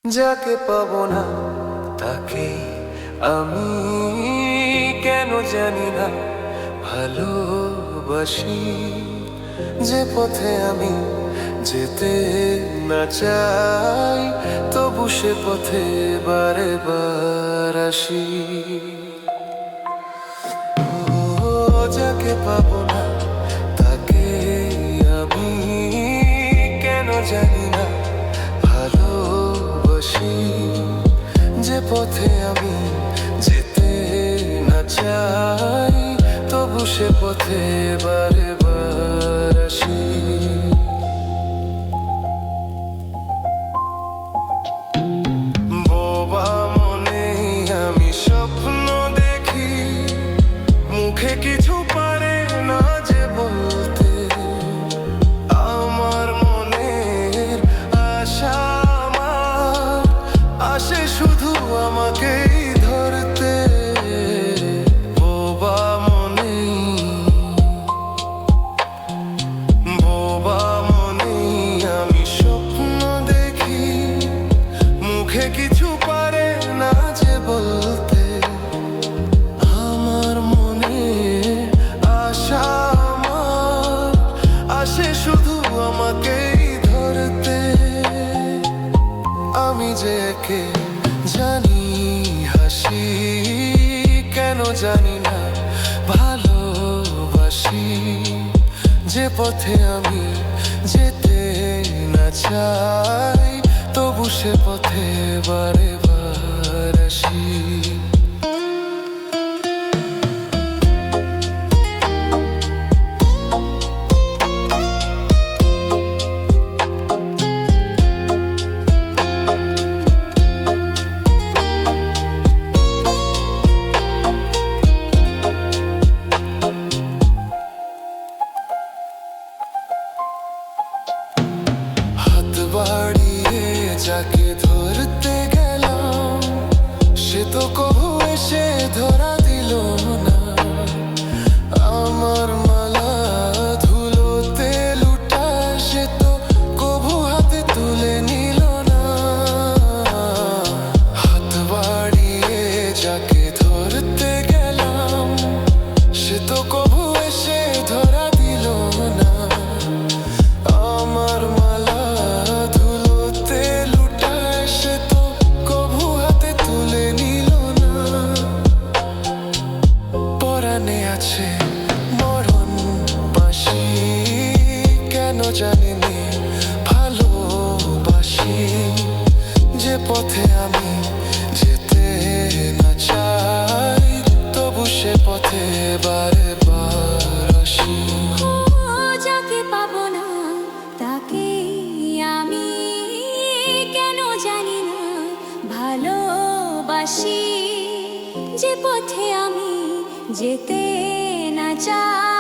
যাকে পাবো না তাকে আমি কেন জানি না ভালোবাসি। যে পথে আমি যেতে না চাই তবু সে পথে বারে বার আসি। ও যাকে পাবো না তাকে আমি কেন জানি না ভালোবাসি। যে পথে আমি যেতে না চাই তবু সে পথে বারে বার আসি। বোবা মনে আমি স্বপ্ন দেখি, মুখে কিছু পারে না যে বলতে। আমার মনের আশা আমার আসে শুধু আমাকেই ধরতে। বোবা মনে আমি স্বপ্ন দেখি, মুখে কিছু পারে না যে বলতে। আমার মনে আশা আমার আসে শুধু আমাকেই ধরতে। আমি যে একে জানি হাসি, কেন জানি না ভালোবাসি। যে পথে আমি যেতে না চাই তবু সে পথে বারে বার আসি। হাত বাড়িয়ে যাকে ধরতে গেলাম সে তো কবু এসে ধরা দিল না। আমার মালা ধুলোতে লুটা সে তো কবু হাতে তুলে নিল না। হাত বাড়িয়ে যাকে ধরতে গেলাম সে তো কবু এসে ধরা দিল না। আমার মালা ধুলোতে লুটায় সে তো কবু হাতে তুলে নিল না। পরাণে আছে মরণ বাঁশি, কেন জানিনি ভালোবাসি। যে পথে আমি যেতে না চাই তবু সে পথে বারে বার আসি। যাকে পাবো না তাকে আমি কেন জানি না ভালোবাসি। যে পথে আমি যেতে না চাই